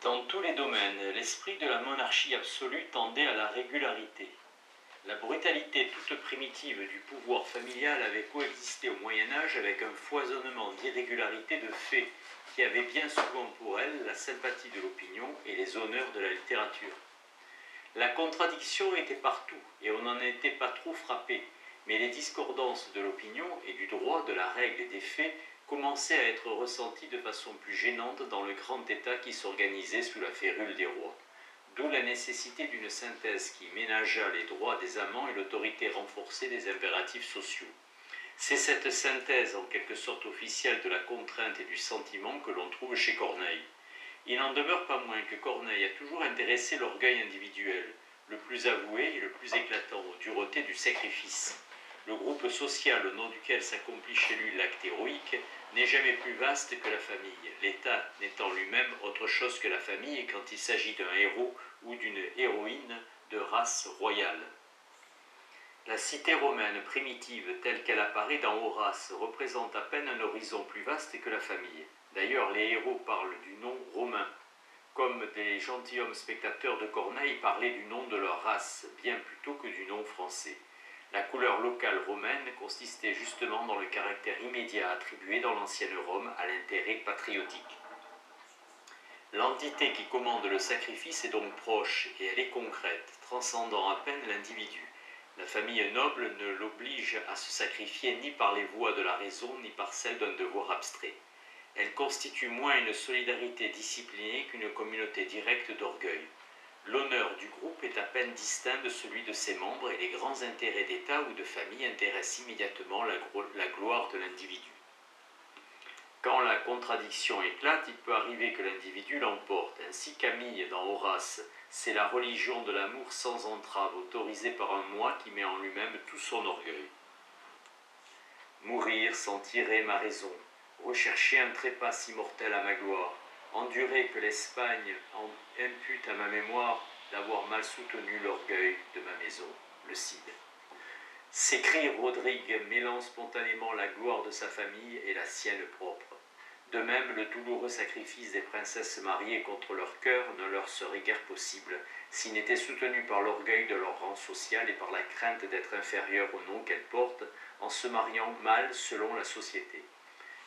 Dans tous les domaines, l'esprit de la monarchie absolue tendait à la régularité. La brutalité toute primitive du pouvoir familial avait coexisté au Moyen-Âge avec un foisonnement d'irrégularités de faits qui avaient bien souvent pour elle la sympathie de l'opinion et les honneurs de la littérature. La contradiction était partout et on n'en était pas trop frappé, mais les discordances de l'opinion et du droit, de la règle et des faits commençaient à être ressenties de façon plus gênante dans le grand État qui s'organisait sous la férule des rois. D'où la nécessité d'une synthèse qui ménageât les droits des amants et l'autorité renforcée des impératifs sociaux. C'est cette synthèse en quelque sorte officielle de la contrainte et du sentiment que l'on trouve chez Corneille. Il n'en demeure pas moins que Corneille a toujours intéressé l'orgueil individuel, le plus avoué et le plus éclatant aux duretés du sacrifice. Le groupe social au nom duquel s'accomplit chez lui l'acte héroïque n'est jamais plus vaste que la famille, l'État n'étant lui-même autre chose que la famille quand il s'agit d'un héros ou d'une héroïne de race royale. La cité romaine primitive telle qu'elle apparaît dans Horace représente à peine un horizon plus vaste que la famille. D'ailleurs, les héros parlent du nom romain, comme des gentilshommes spectateurs de Corneille parlaient du nom de leur race, bien plutôt que du nom français. La couleur locale romaine consistait justement dans le caractère immédiat attribué dans l'ancienne Rome à l'intérêt patriotique. L'entité qui commande le sacrifice est donc proche et elle est concrète, transcendant à peine l'individu. La famille noble ne l'oblige à se sacrifier ni par les voies de la raison ni par celles d'un devoir abstrait. Elle constitue moins une solidarité disciplinée qu'une communauté directe d'orgueil. L'honneur du groupe est à peine distinct de celui de ses membres et les grands intérêts d'État ou de famille intéressent immédiatement la gloire de l'individu. Quand la contradiction éclate, il peut arriver que l'individu l'emporte. Ainsi Camille, dans Horace, c'est la religion de l'amour sans entrave, autorisée par un moi qui met en lui-même tout son orgueil. Mourir sans tirer ma raison, rechercher un trépas immortel à ma gloire, endurer que l'Espagne impute à ma mémoire d'avoir mal soutenu l'orgueil de ma maison, le Cid. S'écrie Rodrigue, mêlant spontanément la gloire de sa famille et la sienne propre. De même, le douloureux sacrifice des princesses mariées contre leur cœur ne leur serait guère possible s'il n'était soutenu par l'orgueil de leur rang social et par la crainte d'être inférieures au nom qu'elles portent en se mariant mal selon la société.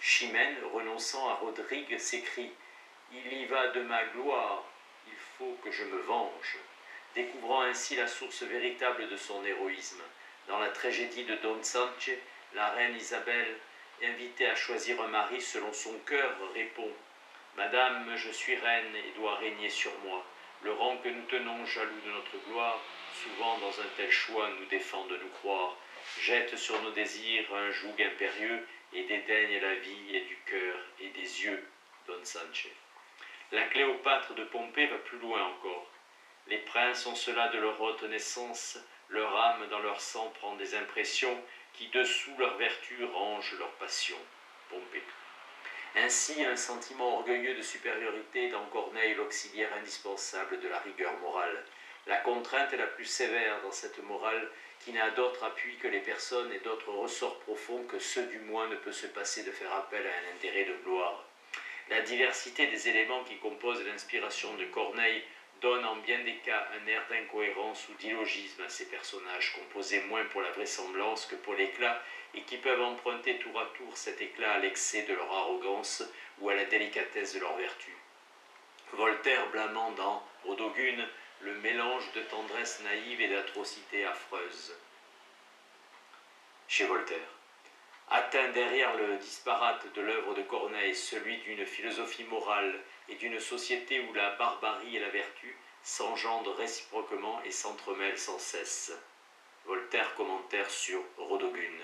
Chimène, renonçant à Rodrigue, s'écrie « Il y va de ma gloire, il faut que je me venge », découvrant ainsi la source véritable de son héroïsme. Dans la tragédie de Don Sanche, la reine Isabelle, invitée à choisir un mari selon son cœur, répond « Madame, je suis reine et dois régner sur moi. Le rang que nous tenons, jaloux de notre gloire, souvent dans un tel choix nous défend de nous croire. Jette sur nos désirs un joug impérieux et dédaigne la vie et du cœur et des yeux. » Don Sanche. La Cléopâtre de Pompée va plus loin encore. Les princes ont cela de leur haute naissance, leur âme dans leur sang prend des impressions qui dessous leur vertu rangent leur passion. Pompée. Ainsi, un sentiment orgueilleux de supériorité est dans Corneille l'auxiliaire indispensable de la rigueur morale. La contrainte est la plus sévère dans cette morale qui n'a d'autre appui que les personnes et d'autres ressorts profonds que ceux du moi ne peut se passer de faire appel à un intérêt de gloire. La diversité des éléments qui composent l'inspiration de Corneille donne en bien des cas un air d'incohérence ou d'illogisme à ces personnages, composés moins pour la vraisemblance que pour l'éclat, et qui peuvent emprunter tour à tour cet éclat à l'excès de leur arrogance ou à la délicatesse de leur vertu. Voltaire blâmant dans Rodogune le mélange de tendresse naïve et d'atrocité affreuse. Chez Voltaire. Atteint derrière le disparate de l'œuvre de Corneille, celui d'une philosophie morale et d'une société où la barbarie et la vertu s'engendrent réciproquement et s'entremêlent sans cesse. Voltaire commentaire sur Rodogune.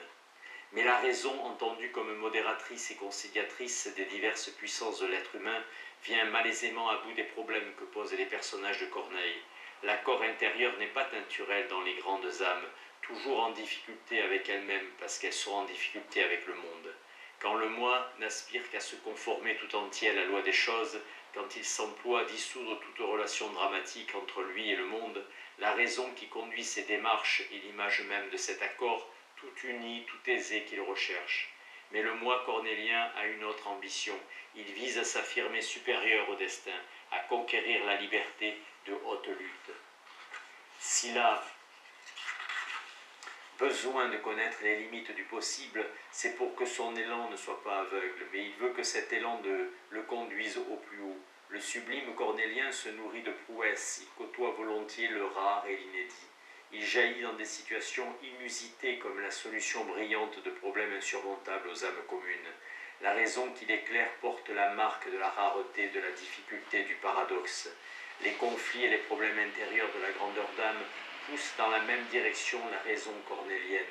Mais la raison, entendue comme modératrice et conciliatrice des diverses puissances de l'être humain, vient malaisément à bout des problèmes que posent les personnages de Corneille. L'accord intérieur n'est pas naturel dans les grandes âmes, toujours en difficulté avec elles-mêmes parce qu'elles sont en difficulté avec le monde. Quand le moi n'aspire qu'à se conformer tout entier à la loi des choses, quand il s'emploie à dissoudre toute relation dramatique entre lui et le monde, la raison qui conduit ses démarches est l'image même de cet accord, tout uni, tout aisé qu'il recherche. Mais le moi cornélien a une autre ambition. Il vise à s'affirmer supérieur au destin. à conquérir la liberté de haute lutte. S'il a besoin de connaître les limites du possible, c'est pour que son élan ne soit pas aveugle, mais il veut que cet élan le conduise au plus haut. Le sublime cornélien se nourrit de prouesses, il côtoie volontiers le rare et l'inédit. Il jaillit dans des situations inusitées comme la solution brillante de problèmes insurmontables aux âmes communes. La raison qui l'éclaire porte la marque de la rareté, de la difficulté, du paradoxe. Les conflits et les problèmes intérieurs de la grandeur d'âme poussent dans la même direction la raison cornélienne.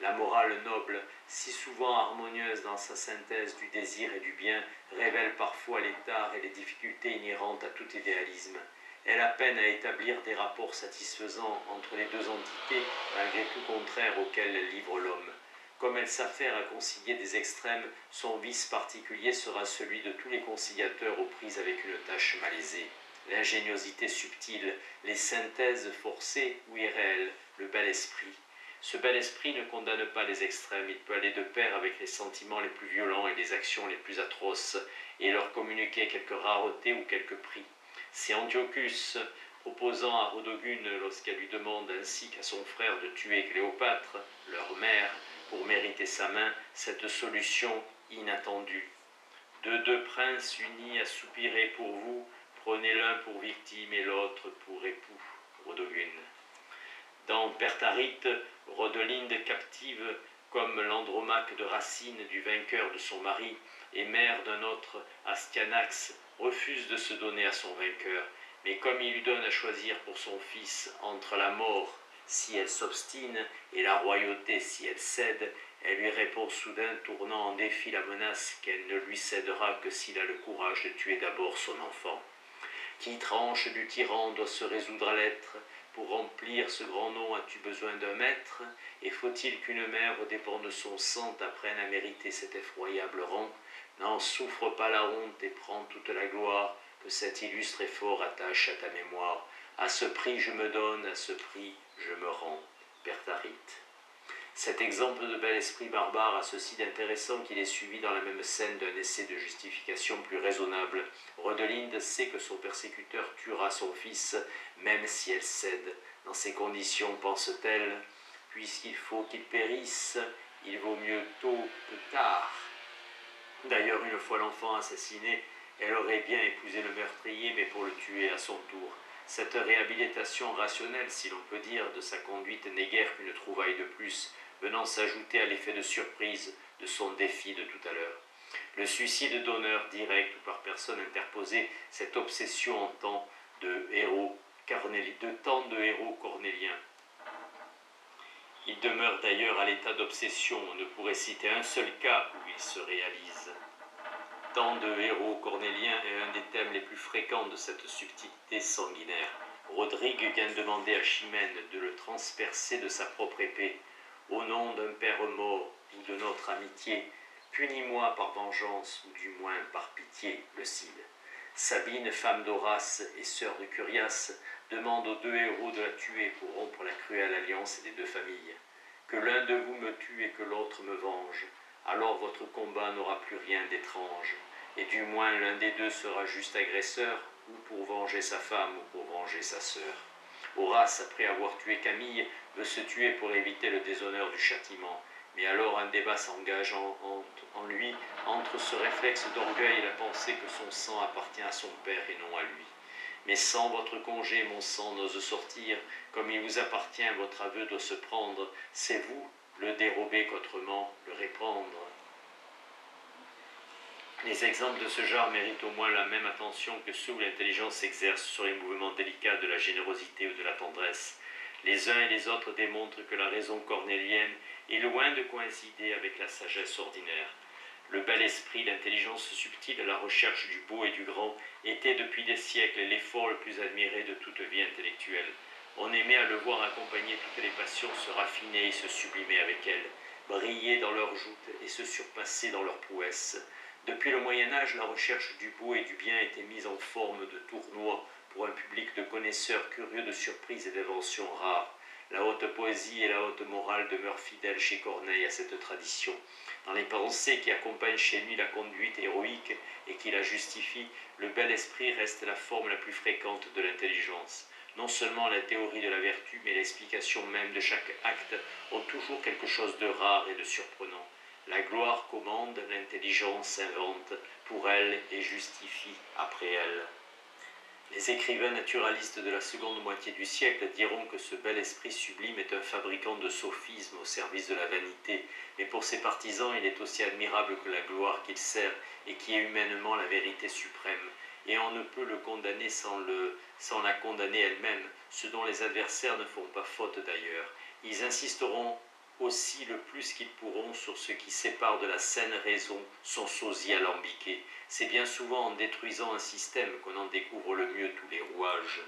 La morale noble, si souvent harmonieuse dans sa synthèse du désir et du bien, révèle parfois les tares et les difficultés inhérentes à tout idéalisme. Elle a peine à établir des rapports satisfaisants entre les deux entités, malgré tout contraire auxquelles livre l'homme. Comme elle s'affaire à concilier des extrêmes, son vice particulier sera celui de tous les conciliateurs aux prises avec une tâche malaisée. L'ingéniosité subtile, les synthèses forcées ou irréelles, le bel esprit. Ce bel esprit ne condamne pas les extrêmes, il peut aller de pair avec les sentiments les plus violents et les actions les plus atroces, et leur communiquer quelques raretés ou quelques prix. C'est Antiochus, proposant à Rodogune, lorsqu'elle lui demande ainsi qu'à son frère de tuer Cléopâtre, leur mère, pour mériter sa main, cette solution inattendue. De deux princes unis à soupirer pour vous, prenez l'un pour victime et l'autre pour époux. Rodogune. Dans Pertharite, Rodelinde captive, comme l'Andromaque de Racine du vainqueur de son mari, et mère d'un autre, Astyanax, refuse de se donner à son vainqueur, mais comme il lui donne à choisir pour son fils entre la mort, si elle s'obstine, et la royauté, si elle cède, elle lui répond soudain, tournant en défi la menace, qu'elle ne lui cédera que s'il a le courage de tuer d'abord son enfant. Qui tranche du tyran doit se résoudre à l'être. Pour remplir ce grand nom, as-tu besoin d'un maître? Et faut-il qu'une mère, aux dépens de son sang, t'apprenne à mériter cet effroyable rang? N'en souffre pas la honte et prends toute la gloire que cet illustre effort attache à ta mémoire. À ce prix je me donne, à ce prix je me rends. Pertharite. Cet exemple de bel esprit barbare a ceci d'intéressant qu'il est suivi dans la même scène d'un essai de justification plus raisonnable. Rodelinde sait que son persécuteur tuera son fils, même si elle cède. Dans ces conditions, pense-t-elle, puisqu'il faut qu'il périsse, il vaut mieux tôt que tard. D'ailleurs, une fois l'enfant assassiné, elle aurait bien épousé le meurtrier, mais pour le tuer à son tour. Cette réhabilitation rationnelle, si l'on peut dire, de sa conduite n'est guère qu'une trouvaille de plus, venant s'ajouter à l'effet de surprise de son défi de tout à l'heure. Le suicide d'honneur direct ou par personne interposée, cette obsession en temps de héros cornéliens. Il demeure d'ailleurs à l'état d'obsession, on ne pourrait citer un seul cas où il se réalise. Tant de héros cornéliens est un des thèmes les plus fréquents de cette subtilité sanguinaire. Rodrigue vient demander à Chimène de le transpercer de sa propre épée. Au nom d'un père mort ou de notre amitié, punis-moi par vengeance ou du moins par pitié, le Cid. Sabine, femme d'Horace et sœur de Curiace, demande aux deux héros de la tuer pour rompre la cruelle alliance des deux familles. Que l'un de vous me tue et que l'autre me venge. Alors votre combat n'aura plus rien d'étrange, et du moins l'un des deux sera juste agresseur, ou pour venger sa femme, ou pour venger sa sœur. Horace, après avoir tué Camille, veut se tuer pour éviter le déshonneur du châtiment, mais alors un débat s'engage en lui, entre ce réflexe d'orgueil et la pensée que son sang appartient à son père et non à lui. Mais sans votre congé, mon sang n'ose sortir, comme il vous appartient, votre aveu doit se prendre, c'est vous, le dérober qu'autrement le répandre. Les exemples de ce genre méritent au moins la même attention que ceux où l'intelligence s'exerce sur les mouvements délicats de la générosité ou de la tendresse. Les uns et les autres démontrent que la raison cornélienne est loin de coïncider avec la sagesse ordinaire. Le bel esprit, l'intelligence subtile, la recherche du beau et du grand étaient depuis des siècles l'effort le plus admiré de toute vie intellectuelle. On aimait à le voir accompagner toutes les passions, se raffiner et se sublimer avec elles, briller dans leurs joutes et se surpasser dans leurs prouesses. Depuis le Moyen-Âge, la recherche du beau et du bien était mise en forme de tournoi pour un public de connaisseurs curieux de surprises et d'inventions rares. La haute poésie et la haute morale demeurent fidèles chez Corneille à cette tradition. Dans les pensées qui accompagnent chez lui la conduite héroïque et qui la justifient, le bel esprit reste la forme la plus fréquente de l'intelligence. Non seulement la théorie de la vertu, mais l'explication même de chaque acte ont toujours quelque chose de rare et de surprenant. La gloire commande, l'intelligence invente pour elle et justifie après elle. Les écrivains naturalistes de la seconde moitié du siècle diront que ce bel esprit sublime est un fabricant de sophismes au service de la vanité, mais pour ses partisans il est aussi admirable que la gloire qu'il sert et qui est humainement la vérité suprême, et on ne peut le condamner sans la condamner elle-même, ce dont les adversaires ne font pas faute d'ailleurs. Ils insisteront aussi le plus qu'ils pourront sur ce qui sépare de la saine raison son sosie alambiqué. C'est bien souvent en détruisant un système qu'on en découvre le mieux tous les rouages.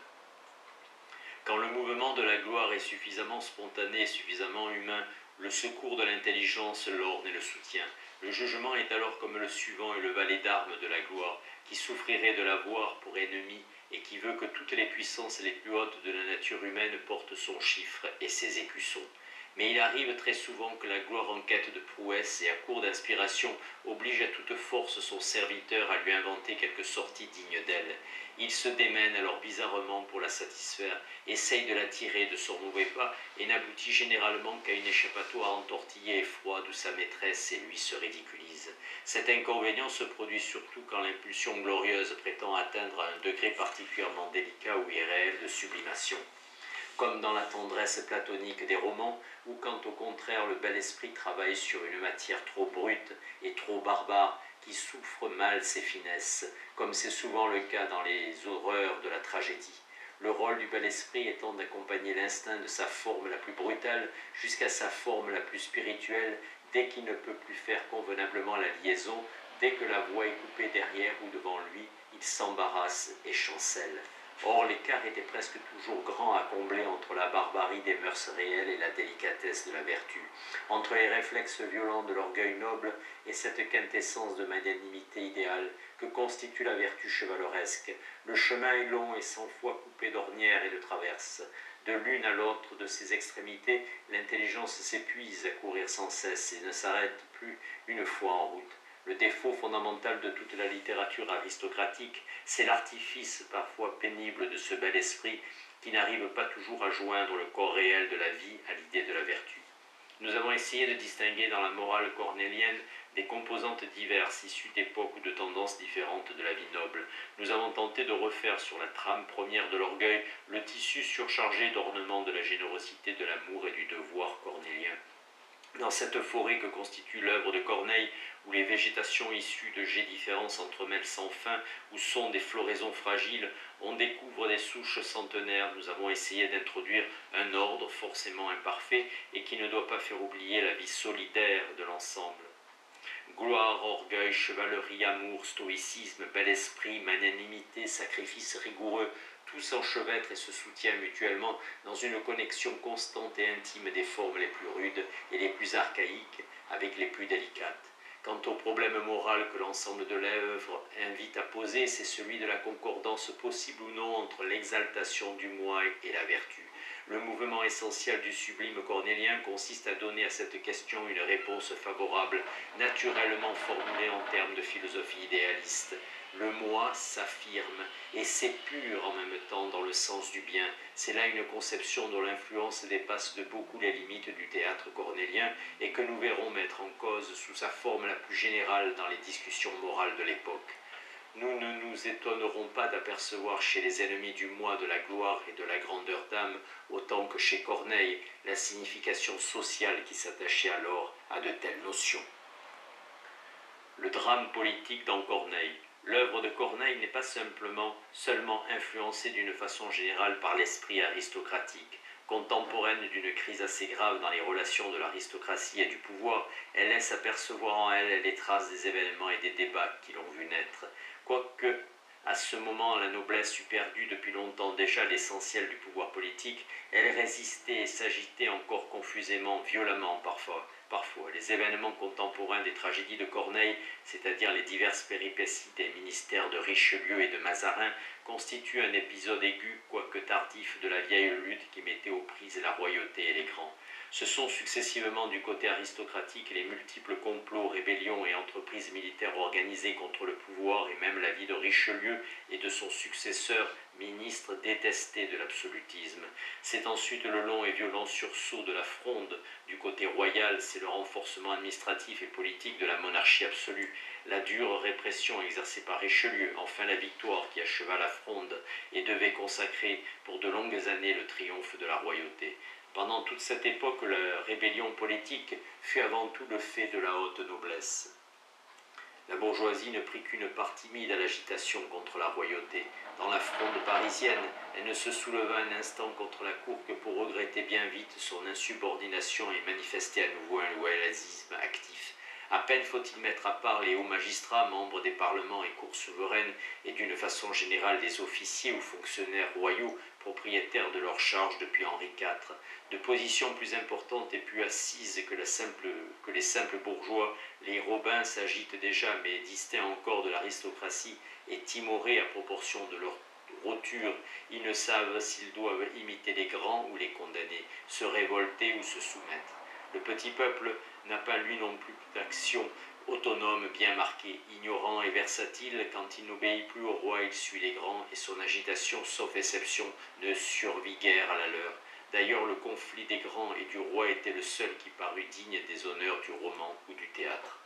Quand le mouvement de la gloire est suffisamment spontané et suffisamment humain, le secours de l'intelligence l'orne et le soutient. Le jugement est alors comme le suivant et le valet d'armes de la gloire, qui souffrirait de l'avoir pour ennemi et qui veut que toutes les puissances les plus hautes de la nature humaine portent son chiffre et ses écussons. Mais il arrive très souvent que la gloire en quête de prouesse et à court d'inspiration oblige à toute force son serviteur à lui inventer quelque sortie digne d'elle. Il se démène alors bizarrement pour la satisfaire, essaye de la tirer de son mauvais pas et n'aboutit généralement qu'à une échappatoire entortillée et froide où sa maîtresse et lui se ridiculisent. Cet inconvénient se produit surtout quand l'impulsion glorieuse prétend atteindre à un degré particulièrement délicat ou irréel de sublimation, comme dans la tendresse platonique des romans, ou quand au contraire le bel esprit travaille sur une matière trop brute et trop barbare, qui souffre mal ses finesses, comme c'est souvent le cas dans les horreurs de la tragédie. Le rôle du bel esprit étant d'accompagner l'instinct de sa forme la plus brutale jusqu'à sa forme la plus spirituelle, dès qu'il ne peut plus faire convenablement la liaison, dès que la voix est coupée derrière ou devant lui, il s'embarrasse et chancelle. Or, l'écart était presque toujours grand à combler entre la barbarie des mœurs réelles et la délicatesse de la vertu, entre les réflexes violents de l'orgueil noble et cette quintessence de magnanimité idéale que constitue la vertu chevaleresque. Le chemin est long et 100 fois coupé d'ornières et de traverses. De l'une à l'autre de ces extrémités, l'intelligence s'épuise à courir sans cesse et ne s'arrête plus une fois en route. Le défaut fondamental de toute la littérature aristocratique, c'est l'artifice parfois pénible de ce bel esprit qui n'arrive pas toujours à joindre le corps réel de la vie à l'idée de la vertu. Nous avons essayé de distinguer dans la morale cornélienne des composantes diverses issues d'époques ou de tendances différentes de la vie noble. Nous avons tenté de refaire sur la trame première de l'orgueil le tissu surchargé d'ornements de la générosité, de l'amour et du devoir cornélien. Dans cette forêt que constitue l'œuvre de Corneille, où les végétations issues de jets différents s'entremêlent sans fin, où sont des floraisons fragiles, on découvre des souches centenaires. Nous avons essayé d'introduire un ordre forcément imparfait et qui ne doit pas faire oublier la vie solidaire de l'ensemble. Gloire, orgueil, chevalerie, amour, stoïcisme, bel esprit, magnanimité, sacrifice rigoureux, tout s'enchevêtre et se soutient mutuellement dans une connexion constante et intime des formes les plus rudes et les plus archaïques avec les plus délicates. Quant au problème moral que l'ensemble de l'œuvre invite à poser, c'est celui de la concordance possible ou non entre l'exaltation du moi et la vertu. Le mouvement essentiel du sublime cornélien consiste à donner à cette question une réponse favorable, naturellement formulée en termes de philosophie idéaliste. Le moi s'affirme, et c'est pur en même temps dans le sens du bien. C'est là une conception dont l'influence dépasse de beaucoup les limites du théâtre cornélien et que nous verrons mettre en cause sous sa forme la plus générale dans les discussions morales de l'époque. Nous ne nous étonnerons pas d'apercevoir chez les ennemis du moi de la gloire et de la grandeur d'âme, autant que chez Corneille, la signification sociale qui s'attachait alors à de telles notions. Le drame politique dans Corneille. L'œuvre de Corneille n'est pas seulement influencée d'une façon générale par l'esprit aristocratique. Contemporaine d'une crise assez grave dans les relations de l'aristocratie et du pouvoir, elle laisse apercevoir en elle les traces des événements et des débats qui l'ont vu naître. Quoique À ce moment, la noblesse eut perdu depuis longtemps déjà l'essentiel du pouvoir politique. Elle résistait et s'agitait encore confusément, violemment parfois. Les événements contemporains des tragédies de Corneille, c'est-à-dire les diverses péripéties des ministères de Richelieu et de Mazarin, constituent un épisode aigu, quoique tardif, de la vieille lutte qui mettait aux prises la royauté et les grands. Ce sont successivement du côté aristocratique les multiples complots, rébellions et entreprises militaires organisées contre le pouvoir et même la vie de Richelieu et de son successeur, ministre détesté de l'absolutisme. C'est ensuite le long et violent sursaut de la Fronde. Du côté royal, c'est le renforcement administratif et politique de la monarchie absolue, la dure répression exercée par Richelieu, enfin la victoire qui acheva la Fronde et devait consacrer pour de longues années le triomphe de la royauté. Pendant toute cette époque, la rébellion politique fut avant tout le fait de la haute noblesse. La bourgeoisie ne prit qu'une part timide à l'agitation contre la royauté. Dans la Fronde parisienne, elle ne se souleva un instant contre la cour que pour regretter bien vite son insubordination et manifester à nouveau un loyalisme actif. À peine faut-il mettre à part les hauts magistrats, membres des parlements et cours souveraines, et d'une façon générale les officiers ou fonctionnaires royaux, propriétaires de leurs charges depuis Henri IV, de position plus importante et plus assise que les simples bourgeois. Les Robins s'agitent déjà, mais distincts encore de l'aristocratie et timorés à proportion de leur roture. Ils ne savent s'ils doivent imiter les grands ou les condamner, se révolter ou se soumettre. Le petit peuple n'a pas lui non plus d'action autonome bien marquée, ignorant et versatile. Quand il n'obéit plus au roi, il suit les grands, et son agitation, sauf exception, ne survit guère à la leur. D'ailleurs, le conflit des grands et du roi était le seul qui parut digne des honneurs du roman ou du théâtre.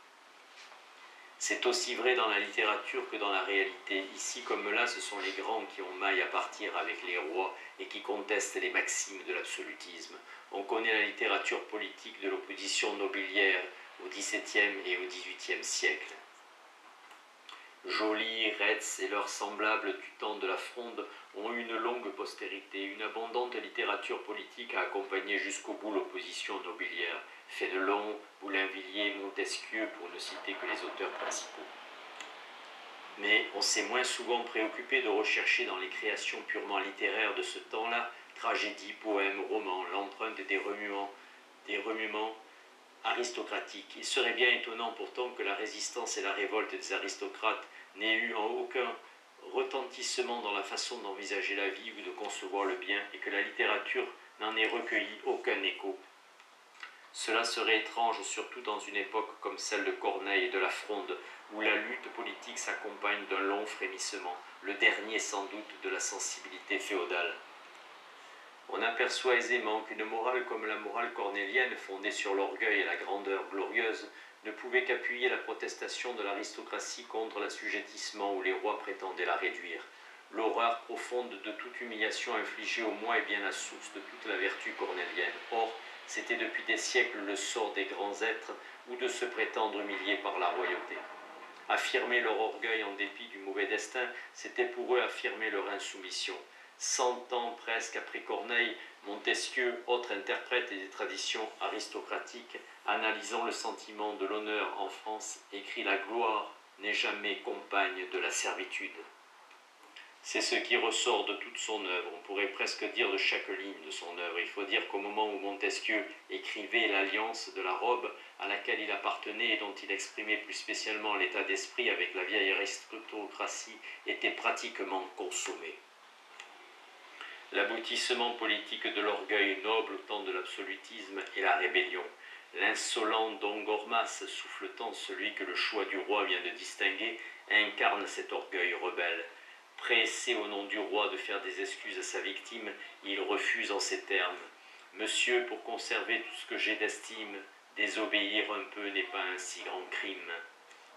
C'est aussi vrai dans la littérature que dans la réalité. Ici comme là, ce sont les grands qui ont maille à partir avec les rois et qui contestent les maximes de l'absolutisme. On connaît la littérature politique de l'opposition nobiliaire au XVIIe et au XVIIIe siècle. Joly, Retz et leurs semblables du temps de la Fronde ont eu une longue postérité. Une abondante littérature politique a accompagné jusqu'au bout l'opposition nobiliaire. Fénelon, Boulainvilliers, Montesquieu, pour ne citer que les auteurs principaux. Mais on s'est moins souvent préoccupé de rechercher dans les créations purement littéraires de ce temps-là, tragédies, poèmes, romans, l'empreinte des remuements aristocratique. Il serait bien étonnant pourtant que la résistance et la révolte des aristocrates n'aient eu en aucun retentissement dans la façon d'envisager la vie ou de concevoir le bien, et que la littérature n'en ait recueilli aucun écho. Cela serait étrange, surtout dans une époque comme celle de Corneille et de la Fronde, où la lutte politique s'accompagne d'un long frémissement, le dernier sans doute de la sensibilité féodale. On aperçoit aisément qu'une morale comme la morale cornélienne, fondée sur l'orgueil et la grandeur glorieuse, ne pouvait qu'appuyer la protestation de l'aristocratie contre l'assujettissement où les rois prétendaient la réduire. L'horreur profonde de toute humiliation infligée au moi est bien la source de toute la vertu cornélienne. Or, c'était depuis des siècles le sort des grands êtres ou de se prétendre humiliés par la royauté. Affirmer leur orgueil en dépit du mauvais destin, c'était pour eux affirmer leur insoumission. 100 ans presque après Corneille, Montesquieu, autre interprète des traditions aristocratiques, analysant le sentiment de l'honneur en France, écrit « La gloire n'est jamais compagne de la servitude ». C'est ce qui ressort de toute son œuvre, on pourrait presque dire de chaque ligne de son œuvre. Il faut dire qu'au moment où Montesquieu écrivait l'alliance de la robe à laquelle il appartenait et dont il exprimait plus spécialement l'état d'esprit avec la vieille aristocratie était pratiquement consommé. L'aboutissement politique de l'orgueil noble au temps de l'absolutisme est la rébellion. L'insolent Don Gormas, souffletant celui que le choix du roi vient de distinguer, incarne cet orgueil rebelle. Pressé au nom du roi de faire des excuses à sa victime, il refuse en ces termes « Monsieur, pour conserver tout ce que j'ai d'estime, désobéir un peu n'est pas un si grand crime. »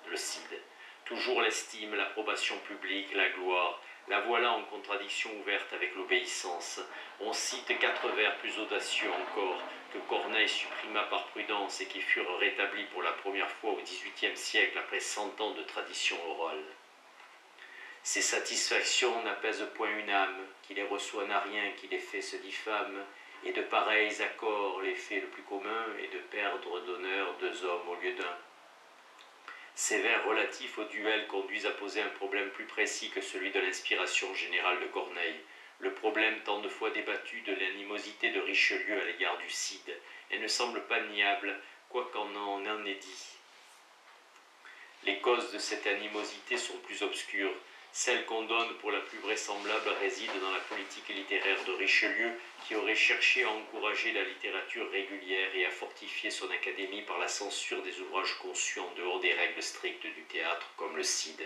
Le Cid. Toujours l'estime, l'approbation publique, la gloire, la voilà en contradiction ouverte avec l'obéissance. On cite 4 vers plus audacieux encore, que Corneille supprima par prudence et qui furent rétablis pour la première fois au XVIIIe siècle après 100 ans de tradition orale. Ces satisfactions n'apaisent point une âme, qui les reçoit n'a rien, qui les fait se diffame, et de pareils accords l'effet le plus commun est de perdre d'honneur 2 hommes au lieu d'un. Ces vers relatifs au duel conduisent à poser un problème plus précis que celui de l'inspiration générale de Corneille. Le problème tant de fois débattu de l'animosité de Richelieu à l'égard du Cid, et ne semble pas niable, quoi qu'en en ait dit. Les causes de cette animosité sont plus obscures. Celle qu'on donne pour la plus vraisemblable réside dans la politique littéraire de Richelieu, qui aurait cherché à encourager la littérature régulière et à fortifier son académie par la censure des ouvrages conçus en dehors des règles strictes du théâtre, comme le Cid.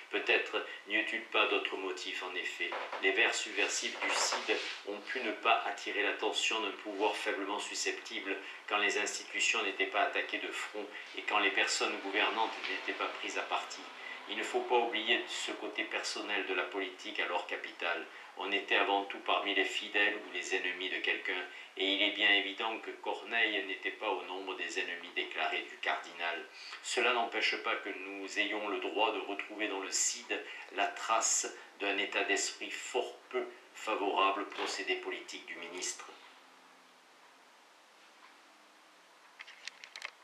Peut-être n'y eut-il pas d'autre motif en effet. Les vers subversifs du Cid ont pu ne pas attirer l'attention d'un pouvoir faiblement susceptible quand les institutions n'étaient pas attaquées de front et quand les personnes gouvernantes n'étaient pas prises à partie. Il ne faut pas oublier ce côté personnel de la politique alors capitale. On était avant tout parmi les fidèles ou les ennemis de quelqu'un, et il est bien évident que Corneille n'était pas au nombre des ennemis déclarés du cardinal. Cela n'empêche pas que nous ayons le droit de retrouver dans le Cid la trace d'un état d'esprit fort peu favorable au procédé politique du ministre.